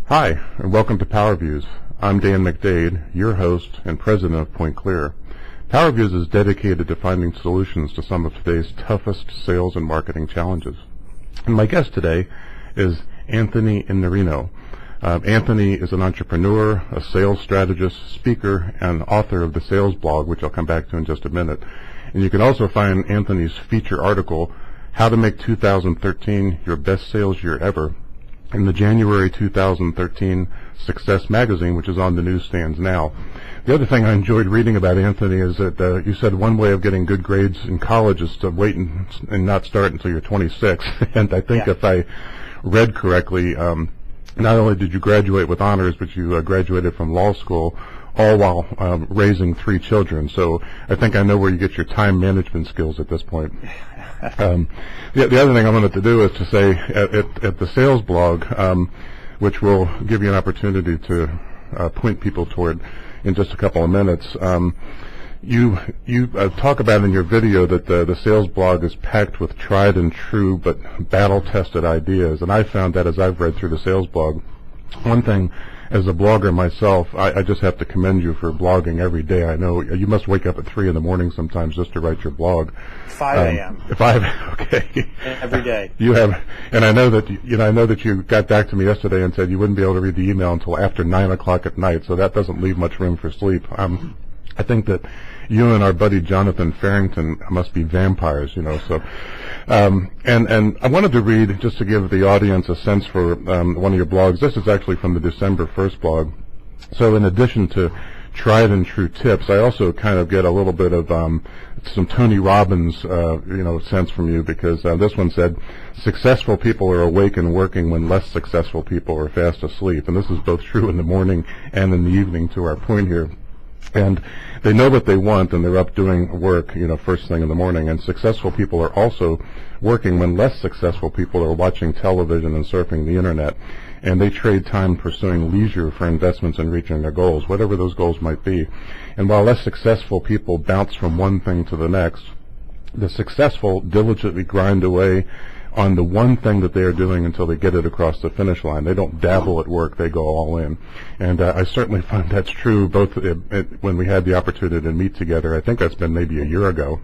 Hi, and welcome to PowerViews. I'm Dan McDade, your host and president of PointClear. PowerViews is dedicated to finding solutions to some of today's toughest sales and marketing challenges. And my guest today is Anthony Iannarino. Anthony is an entrepreneur, a sales strategist, speaker, and author of the sales blog, which I'll come back to in just a minute. And you can also find Anthony's feature article, How to Make 2013 Your Best Sales Year Ever, in the January 2013 Success magazine, which is on the newsstands now. The other thing I enjoyed reading about Anthony is that you said one way of getting good grades in college is to wait and not start until you're 26. And I think if I read correctly, not only did you graduate with honors, but you graduated from law school, all while raising 3 children. So I think I know where you get your time management skills at this point. The other thing I wanted to do is to say at the sales blog, which will give you an opportunity to point people toward in just a couple of minutes, you talk about in your video that the sales blog is packed with tried and true but battle-tested ideas, and I found that as I've read through the sales blog. One thing, as a blogger myself, I just have to commend you for blogging every day. I know you must wake up at 3 in the morning sometimes just to write your blog. 5 a.m. 5, okay. Every day. You have, and I know that I know that you got back to me yesterday and said you wouldn't be able to read the email until after 9 o'clock at night, so that doesn't leave much room for sleep. I think that you and our buddy Jonathan Farrington must be vampires, so. And I wanted to read, just to give the audience a sense for one of your blogs. This is actually from the December 1st blog. So in addition to tried and true tips, I also kind of get a little bit of some Tony Robbins, sense from you, because this one said, successful people are awake and working when less successful people are fast asleep. And this is both true in the morning and in the evening, to our point here. And they know what they want, and they're up doing work, first thing in the morning. And successful people are also working when less successful people are watching television and surfing the internet. And they trade time pursuing leisure for investments in reaching their goals, whatever those goals might be. And while less successful people bounce from one thing to the next, the successful diligently grind away on the one thing that they are doing until they get it across the finish line. They don't dabble at work, they go all in. And I certainly find that's true both when we had the opportunity to meet together. I think that's been maybe a year ago,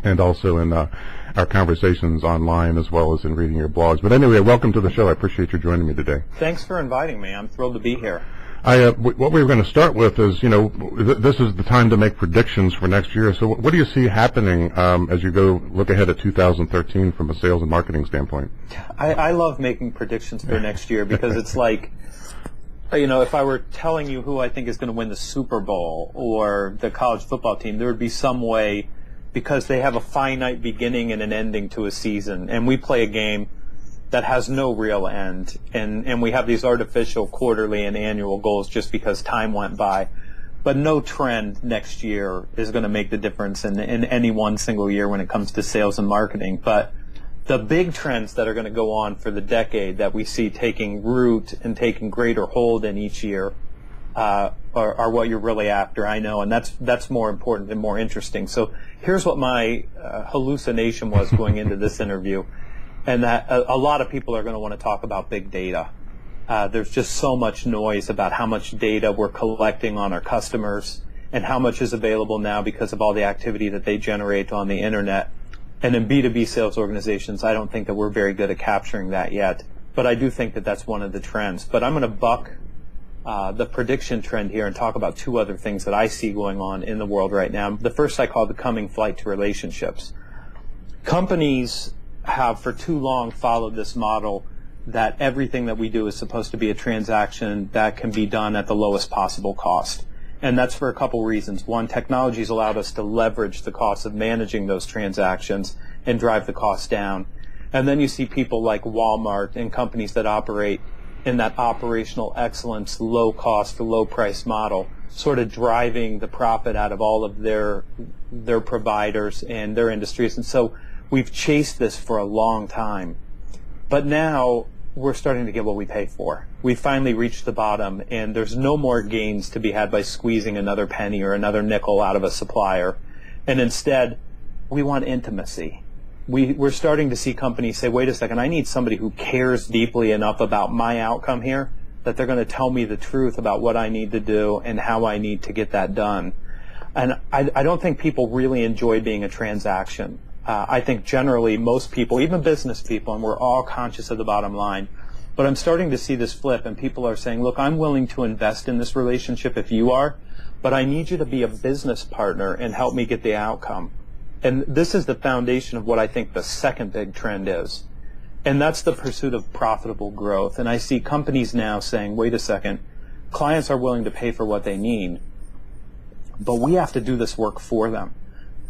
and also in our conversations online as well as in reading your blogs. But anyway, welcome to the show. I appreciate you joining me today. Thanks for inviting me. I'm thrilled to be here. What we were going to start with is, this is the time to make predictions for next year. So what do you see happening as you go look ahead at 2013 from a sales and marketing standpoint? I love making predictions for next year because it's like, if I were telling you who I think is going to win the Super Bowl or the college football team, there would be some way, because they have a finite beginning and an ending to a season. And we play a game that has no real end, and we have these artificial quarterly and annual goals just because time went by. But no trend next year is going to make the difference in any one single year when it comes to sales and marketing. But the big trends that are going to go on for the decade that we see taking root and taking greater hold in each year are what you're really after, I know, and that's more important and more interesting. So here's what my hallucination was going into this interview. And that a lot of people are going to want to talk about big data. There's just so much noise about how much data we're collecting on our customers and how much is available now because of all the activity that they generate on the internet. And in B2B sales organizations, I don't think that we're very good at capturing that yet. But I do think that that's one of the trends. But I'm going to buck the prediction trend here and talk about 2 other things that I see going on in the world right now. The first I call the coming flight to relationships. Companies have for too long followed this model that everything that we do is supposed to be a transaction that can be done at the lowest possible cost. And that's for a couple reasons. One, technology's allowed us to leverage the cost of managing those transactions and drive the cost down. And then you see people like Walmart and companies that operate in that operational excellence, low cost, low price model, sort of driving the profit out of all of their providers and their industries. And so we've chased this for a long time, but now we're starting to get what we pay for. We finally reached the bottom, and there's no more gains to be had by squeezing another penny or another nickel out of a supplier. And instead, we want intimacy. We're starting to see companies say, wait a second, I need somebody who cares deeply enough about my outcome here that they're going to tell me the truth about what I need to do and how I need to get that done. And I don't think people really enjoy being a transaction. I think generally most people, even business people, and we're all conscious of the bottom line, but I'm starting to see this flip, and people are saying, look, I'm willing to invest in this relationship if you are, but I need you to be a business partner and help me get the outcome. And this is the foundation of what I think the second big trend is. And that's the pursuit of profitable growth. And I see companies now saying, wait a second, clients are willing to pay for what they need, but we have to do this work for them.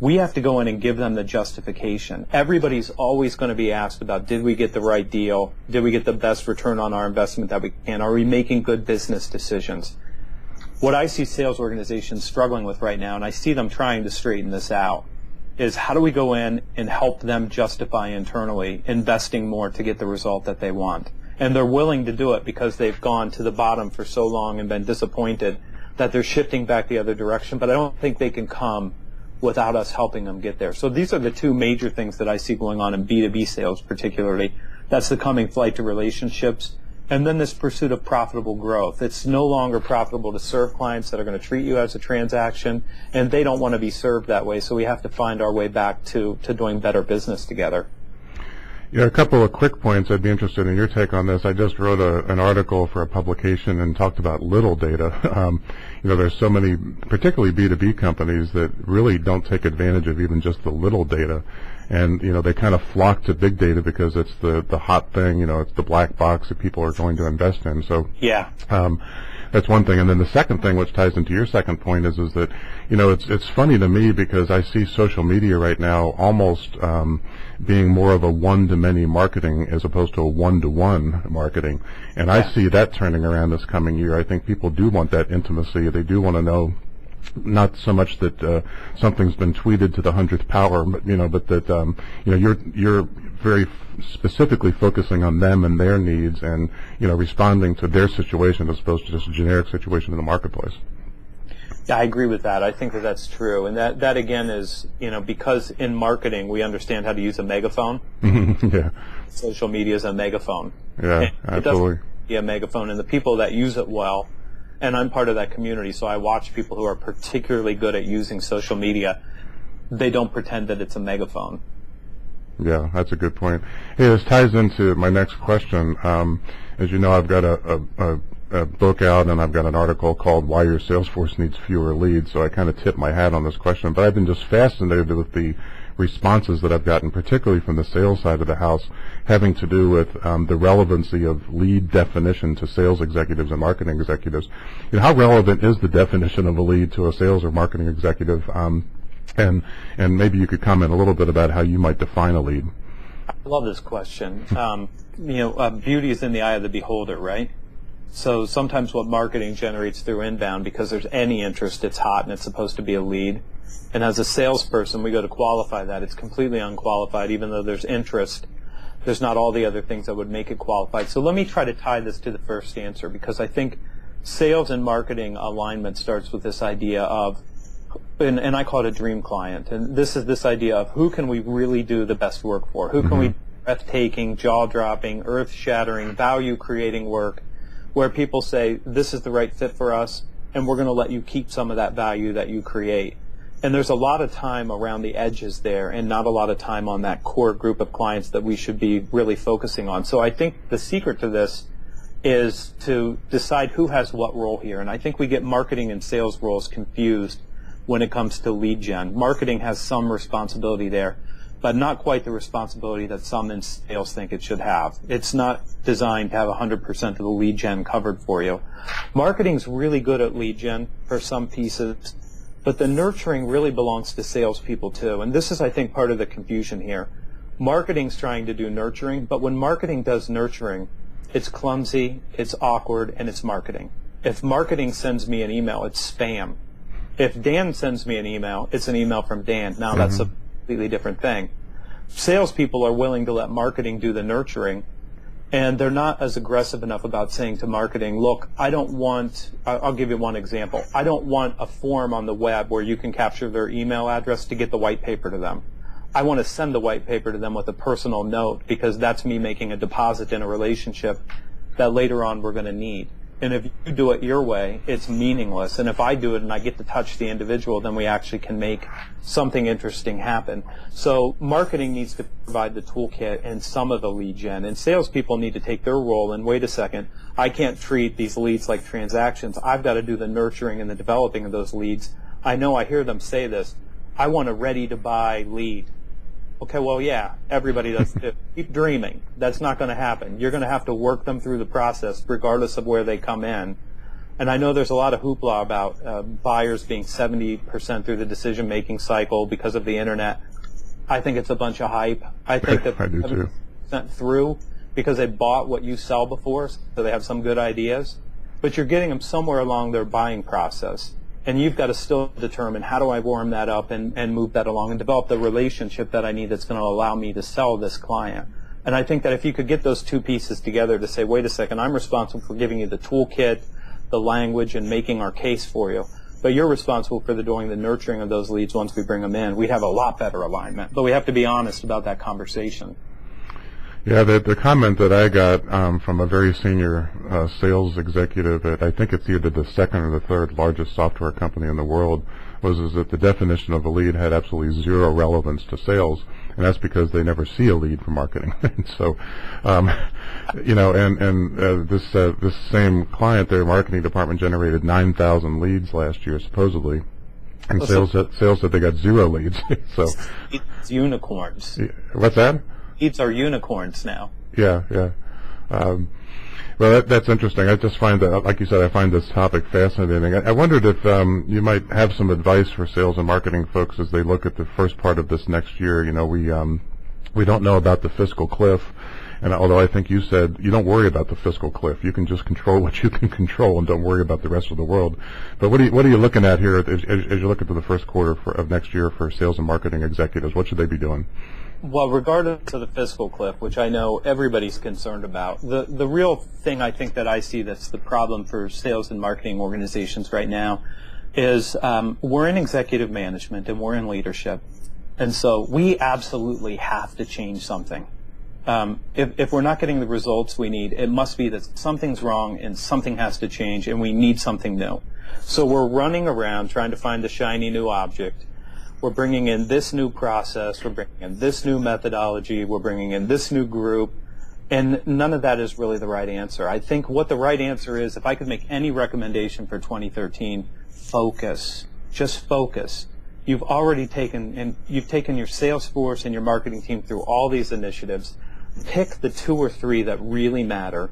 We have to go in and give them the justification. Everybody's always going to be asked about, did we get the right deal? Did we get the best return on our investment that we can? Are we making good business decisions? What I see sales organizations struggling with right now, and I see them trying to straighten this out, is how do we go in and help them justify internally investing more to get the result that they want? And they're willing to do it because they've gone to the bottom for so long and been disappointed that they're shifting back the other direction, but I don't think they can come without us helping them get there. So these are the two major things that I see going on in B2B sales particularly. That's the coming flight to relationships, and then this pursuit of profitable growth. It's no longer profitable to serve clients that are going to treat you as a transaction, and they don't want to be served that way, so we have to find our way back to doing better business together. Yeah, a couple of quick points. I'd be interested in your take on this. I just wrote an article for a publication and talked about little data. There's so many, particularly B2B companies, that really don't take advantage of even just the little data. And, they kind of flock to big data because it's the hot thing, it's the black box that people are going to invest in. So yeah. That's one thing. And then the second thing, which ties into your second point, is that, it's funny to me because I see social media right now almost being more of a one-to-many marketing as opposed to a one-to-one marketing. And yeah. I see that turning around this coming year. I think people do want that intimacy. They do want to know not so much that something's been tweeted to the 100th power, but that you're very specifically focusing on them and their needs, and responding to their situation as opposed to just a generic situation in the marketplace. Yeah, I agree with that. I think that that's true, and that again is because in marketing we understand how to use a megaphone. Yeah. Social media is a megaphone. Yeah, and absolutely. it doesn't be a megaphone, and the people that use it well. And I'm part of that community, so I watch people who are particularly good at using social media. They don't pretend that it's a megaphone. Yeah, that's a good point. Hey, this ties into my next question. As you know, I've got a book out, and I've got an article called Why Your Salesforce Needs Fewer Leads, so I kind of tip my hat on this question. But I've been just fascinated with the responses that I've gotten, particularly from the sales side of the house, having to do with the relevancy of lead definition to sales executives and marketing executives. How relevant is the definition of a lead to a sales or marketing executive? And maybe you could comment a little bit about how you might define a lead. I love this question. Beauty is in the eye of the beholder, right? So sometimes what marketing generates through inbound, because there's any interest, it's hot and it's supposed to be a lead. And as a salesperson, we go to qualify that. It's completely unqualified, even though there's interest. There's not all the other things that would make it qualified. So let me try to tie this to the first answer, because I think sales and marketing alignment starts with this idea of, and I call it a dream client. And this is this idea of who can we really do the best work for? Who can we do breathtaking, jaw-dropping, earth-shattering, value-creating work where people say, this is the right fit for us, and we're going to let you keep some of that value that you create. And there's a lot of time around the edges there, and not a lot of time on that core group of clients that we should be really focusing on. So I think the secret to this is to decide who has what role here. And I think we get marketing and sales roles confused when it comes to lead gen. Marketing has some responsibility there, but not quite the responsibility that some in sales think it should have. It's not designed to have 100% of the lead gen covered for you. Marketing's really good at lead gen for some pieces, but the nurturing really belongs to salespeople too. And this is, I think, part of the confusion here. Marketing's trying to do nurturing, but when marketing does nurturing, it's clumsy, it's awkward, and it's marketing. If marketing sends me an email, it's spam. If Dan sends me an email, it's an email from Dan. Now that's a completely different thing. Salespeople are willing to let marketing do the nurturing, and they're not as aggressive enough about saying to marketing, look, I don't want, I'll give you one example. I don't want a form on the web where you can capture their email address to get the white paper to them. I want to send the white paper to them with a personal note, because that's me making a deposit in a relationship that later on we're going to need. And if you do it your way, it's meaningless. And if I do it and I get to touch the individual, then we actually can make something interesting happen. So marketing needs to provide the toolkit and some of the lead gen. And salespeople need to take their role and wait a second, I can't treat these leads like transactions. I've got to do the nurturing and the developing of those leads. I know I hear them say this, I want a ready-to-buy lead. Okay, well, yeah, everybody does too. Keep dreaming. That's not going to happen. You're going to have to work them through the process regardless of where they come in. And I know there's a lot of hoopla about buyers being 70% through the decision-making cycle because of the Internet. I think it's a bunch of hype. I think that 70% through because they bought what you sell before, so they have some good ideas. But you're getting them somewhere along their buying process. And you've got to still determine how do I warm that up and move that along and develop the relationship that I need that's going to allow me to sell this client. And I think that if you could get those two pieces together to say, wait a second, I'm responsible for giving you the toolkit, the language, and making our case for you. But you're responsible for doing the nurturing of those leads once we bring them in. We'd have a lot better alignment. But we have to be honest about that conversation. Yeah, the comment that I got from a very senior sales executive at, I think it's either the second or the third largest software company in the world, was that the definition of a lead had absolutely zero relevance to sales, and that's because they never see a lead for marketing. And so, you know, this same client, their marketing department generated 9,000 leads last year, supposedly. And sales said they got zero leads. So it's unicorns. What's that? Leads are unicorns now. Yeah, yeah. Well, that's interesting. I just find that, like you said, I find this topic fascinating. I wondered if you might have some advice for sales and marketing folks as they look at the first part of this next year. You know, we don't know about the fiscal cliff, and although I think you said you don't worry about the fiscal cliff, you can just control what you can control and don't worry about the rest of the world. But what are you looking at here as you look into the first quarter of next year for sales and marketing executives? What should they be doing? Well, regardless of the fiscal cliff, which I know everybody's concerned about, the real thing I think that I see that's the problem for sales and marketing organizations right now is we're in executive management and we're in leadership. And so we absolutely have to change something. If we're not getting the results we need, it must be that something's wrong and something has to change and we need something new. So we're running around trying to find the shiny new object. We're bringing in this new process, we're bringing in this new methodology, we're bringing in this new group, and none of that is really the right answer. I think what the right answer is, if I could make any recommendation for 2013, focus. Just focus. You've already taken your sales force and your marketing team through all these initiatives. Pick the 2 or 3 that really matter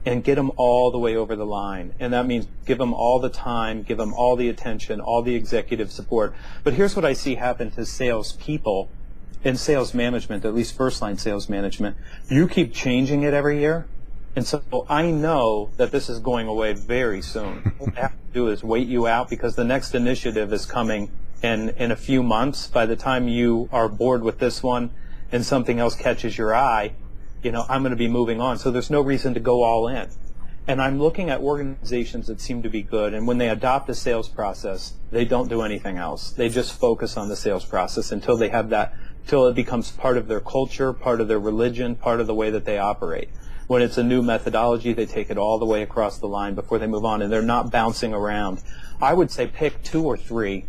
and get them all the way over the line. And that means give them all the time, give them all the attention, all the executive support. But here's what I see happen to sales people in sales management, at least first-line sales management. You keep changing it every year. And so I know that this is going away very soon. What I have to do is wait you out because the next initiative is coming in a few months. By the time you are bored with this one and something else catches your eye, you know, I'm going to be moving on. So there's no reason to go all in. And I'm looking at organizations that seem to be good, and when they adopt the sales process, they don't do anything else. They just focus on the sales process until they have that, until it becomes part of their culture, part of their religion, part of the way that they operate. When it's a new methodology, they take it all the way across the line before they move on, and they're not bouncing around. I would say pick 2 or 3.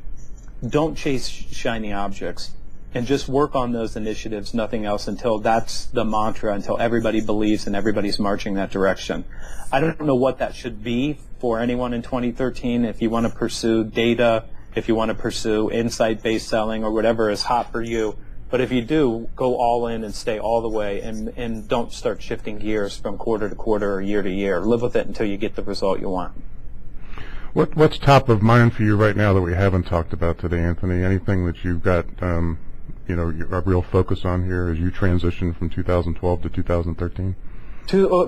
Don't chase shiny objects. And just work on those initiatives, nothing else, until that's the mantra, until everybody believes and everybody's marching that direction. I don't know what that should be for anyone in 2013. If you want to pursue data, if you want to pursue insight-based selling or whatever is hot for you. But if you do, go all in and stay all the way and don't start shifting gears from quarter to quarter or year to year. Live with it until you get the result you want. What's top of mind for you right now that we haven't talked about today, Anthony? Anything that you've got you know, a real focus on here as you transition from 2012 to 2013?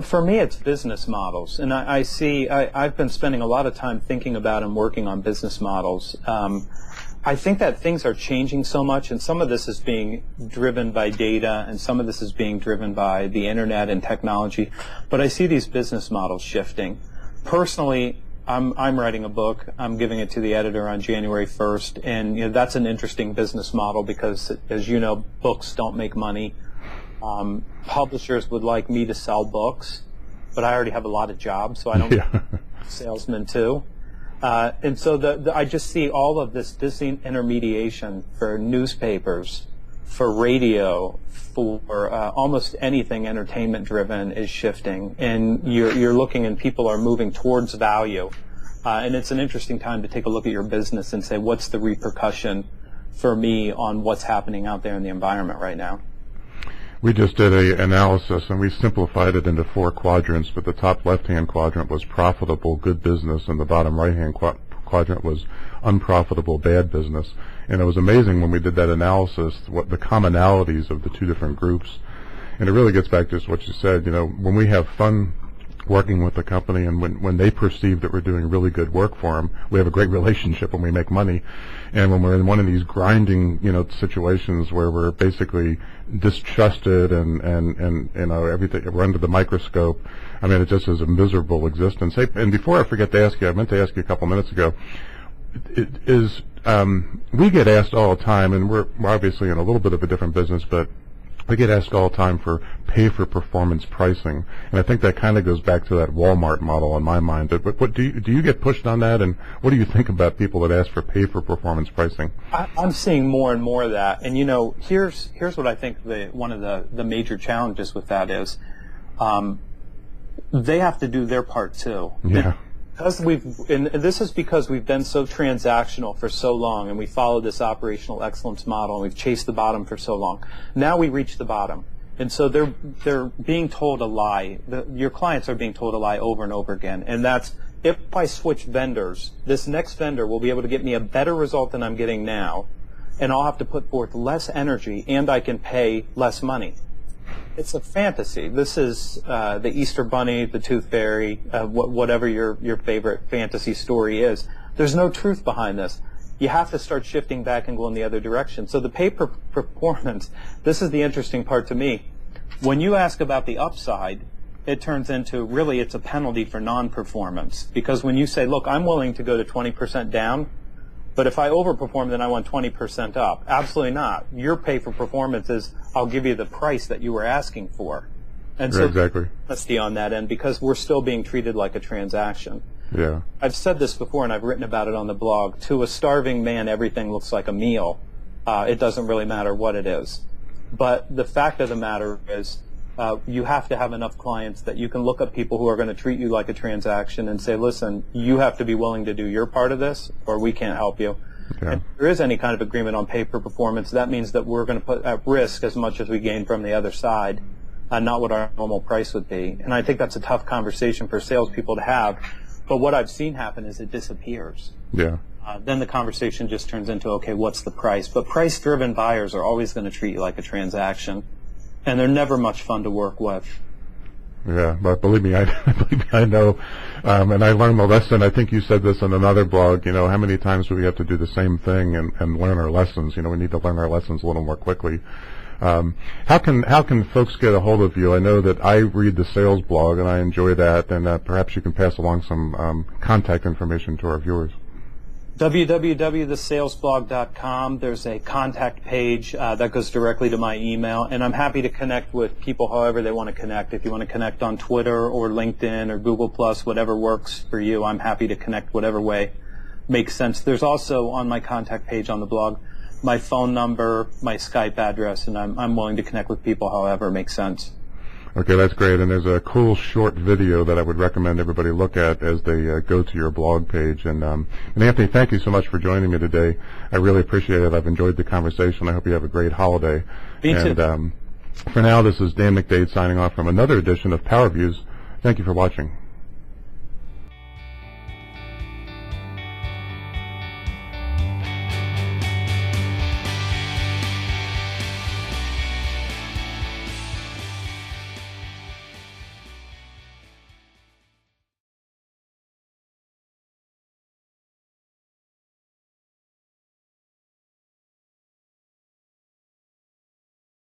For me, it's business models, and I've been spending a lot of time thinking about and working on business models. I think that things are changing so much, and some of this is being driven by data, and some of this is being driven by the internet and technology, but I see these business models shifting. Personally, I'm writing a book. I'm giving it to the editor on January 1st, and you know, that's an interesting business model because, as you know, books don't make money. Publishers would like me to sell books, but I already have a lot of jobs, so I don't. Yeah. salesman too. And so I just see all of this disintermediation for newspapers, for radio, for almost anything entertainment driven is shifting, and you're looking and people are moving towards value. And it's an interesting time to take a look at your business and say, what's the repercussion for me on what's happening out there in the environment right now? We just did an analysis, and we simplified it into 4 quadrants, but the top left-hand quadrant was profitable, good business, and the bottom right-hand quadrant was unprofitable, bad business. And it was amazing when we did that analysis, what the commonalities of the 2 different groups. And it really gets back to what you said, when we have fun working with the company, and when they perceive that we're doing really good work for them, we have a great relationship when we make money. And when we're in one of these grinding, situations where we're basically distrusted and everything, we're under the microscope, I mean, it just is a miserable existence. Hey, and before I forget to ask you, I meant to ask you a couple minutes ago, we get asked all the time, and we're obviously in a little bit of a different business, but we get asked all the time for pay-for-performance pricing, and I think that kind of goes back to that Walmart model in my mind. But what do you get pushed on that, and what do you think about people that ask for pay-for-performance pricing? I'm seeing more and more of that, and here's what I think one of the major challenges with that is, they have to do their part too. Yeah. And this is because we've been so transactional for so long, and we follow this operational excellence model, and we've chased the bottom for so long. Now we reach the bottom, and so they're being told a lie. Your clients are being told a lie over and over again, and that's, if I switch vendors, this next vendor will be able to get me a better result than I'm getting now, and I'll have to put forth less energy, and I can pay less money. It's a fantasy. This is the Easter Bunny, the Tooth Fairy, whatever your favorite fantasy story is. There's no truth behind this. You have to start shifting back and going the other direction. So the pay-per-performance, this is the interesting part to me. When you ask about the upside, it turns into, really, it's a penalty for non-performance. Because when you say, look, I'm willing to go to 20% down, but if I overperform, then I want 20% up. Absolutely not. Your pay for performance is, I'll give you the price that you were asking for. And so exactly. That's on that end, because we're still being treated like a transaction. Yeah. I've said this before, and I've written about it on the blog. To a starving man, everything looks like a meal. It doesn't really matter what it is. But the fact of the matter is, you have to have enough clients that you can look at people who are going to treat you like a transaction and say, listen, you have to be willing to do your part of this, or we can't help you. Yeah. And if there is any kind of agreement on pay per performance, that means that we're going to put at risk as much as we gain from the other side, not what our normal price would be. And I think that's a tough conversation for salespeople to have. But what I've seen happen is it disappears. Yeah. Then the conversation just turns into, okay, what's the price? But price-driven buyers are always going to treat you like a transaction. And they're never much fun to work with. Yeah, but believe me, I know, and I learned the lesson. I think you said this in another blog. How many times do we have to do the same thing and learn our lessons? We need to learn our lessons a little more quickly. How can folks get a hold of you? I know that I read the sales blog and I enjoy that, and perhaps you can pass along some contact information to our viewers. www.thesalesblog.com. There's a contact page that goes directly to my email, and I'm happy to connect with people however they want to connect. If you want to connect on Twitter or LinkedIn or Google+, whatever works for you, I'm happy to connect whatever way makes sense. There's also on my contact page on the blog my phone number, my Skype address, and I'm willing to connect with people however makes sense. Okay, that's great. And there's a cool short video that I would recommend everybody look at as they go to your blog page. And Anthony, thank you so much for joining me today. I really appreciate it. I've enjoyed the conversation. I hope you have a great holiday. Me too. And for now, this is Dan McDade signing off from another edition of PowerViews. Thank you for watching.